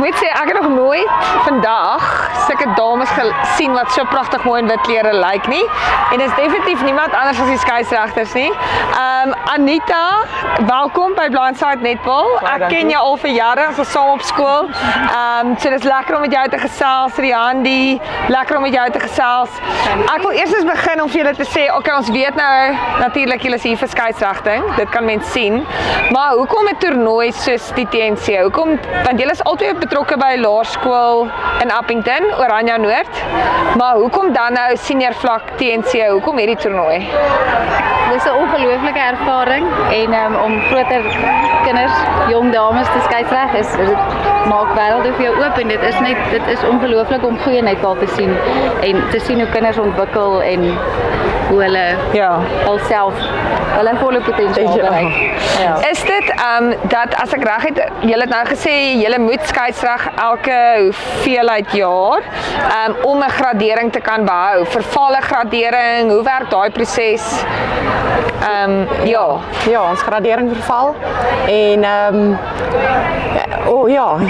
moet sê, ek het nog nooit vandag sulke dames gesien wat so pragtig mooi in wit klere lyk nie. En dit is definitief niemand anders as die skeieregters nie. Anita, welkom by Blindside Netball. Ek ken jou al vir jare, ons was saam op skool. So dis lekker om met jou te gesels, Riandi. Lekker om met jou te gesels. Ek wil eers begin om vir julle te sê, okay, ons weet nou natuurlik julle is hier vir skeieregting. Dit kan mens sien. Maar hoekom 'n toernooi soos die TNC? Hoekom? Want julle is altyd betrokke by laerskool in Appington, Oranje Noord. Maar hoekom dan nou senior vlak TNC? Hoekom hierdie toernooi? Dit is 'n ongelooflike ervaring en om groter kinders, jong dames te skeierig is dit maak wêrelde vir jou oop en dit is ongelooflik om goeie netbal te sien en te sien hoe kinders ontwikkel en hoe hulle alself hulle volle potensiaal bereik. Ja. Is dit dat as ek reg het, julle het nou gesê julle moet skeierig elke hoeveelheid jaar om 'n gradering te kan behou. Verval 'n gradering, hoe werk daai proses? Ja, ons gradering verval en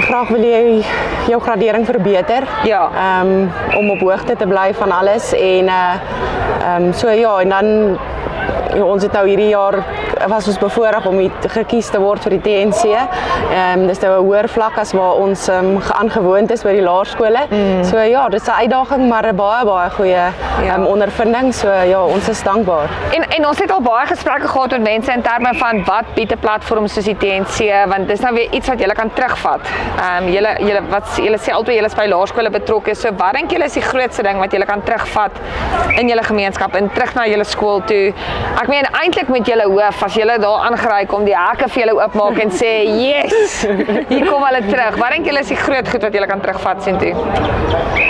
graag wil jy jou gradering verbeter. Ja. Om op hoogte te bly van alles en en dan ons het nou hierdie jaar was ons bevoorreg om gekies te word vir die TNC. Dis nou 'n hoër vlak as waar ons aangewoond is by die laerskole. So ja, dit is 'n uitdaging, maar 'n baie goeie ondervinding. So ja, ons is dankbaar. En ons het al baie gesprekke gehad met mense in terme van wat bied 'n platform soos die TNC, want dis nou weer iets wat julle kan terugvat. Julle sê altyd julle is by laerskole betrokke. So wat dink julle is die grootste ding wat julle kan terugvat in julle gemeenskap en terug na julle skool toe? Ek meen eintlik met julle hoof as julle daar aangery kom die hekke vir julle oopmaak en sê, "Yes, hier kom hulle terug." Wat dink julle is die groot goed wat julle kan terugvat sien toe?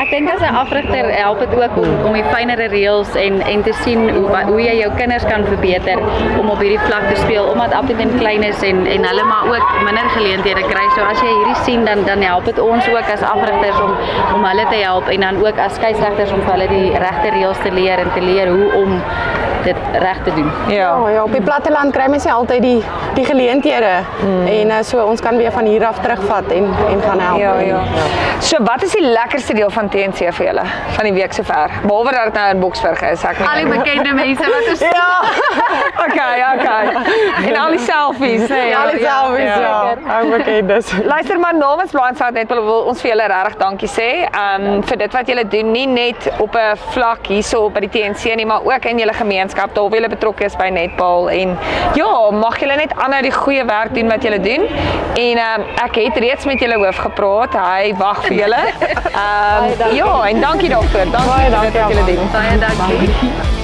Ek dink as 'n afrigter help dit ook om die fynere reëls en te sien hoe jy jou kinders kan verbeter om op hierdie vlak te speel omdat Appington klein is en hulle maar ook minder geleenthede kry. So as jy hierdie sien dan help dit ons ook as afrigters om hulle te help en dan ook as skeieregters om vir hulle die regte reëls te leer en te leer hoe om dit reg te doen. Ja, op die platteland kry mens nie altyd die geleenthede en so ons kan weer van hier af terugvat en gaan help. Ja. So wat is die lekkerste deel van TNC vir julle van die week sover? Behalwe dat dit nou in Boksburg is, al die bekende mense wat ons Okay. En al die selfies, nee. Al die selfies, ja. Bekendes. Luister maar, namens Blindside Netball wil ons vir julle regtig dankie sê vir dit wat julle doen, nie net op 'n vlak hierso by die TNC nie, maar ook in julle gemeenskap, daar waar julle betrokke is by netbal en ja, mag julle net aanhou die goeie werk doen wat julle doen. En ek het reeds met julle hoof gepraat. Hy wag vir julle. En dankie daarvoor. Dankie vir wat julle doen. Baie dankie.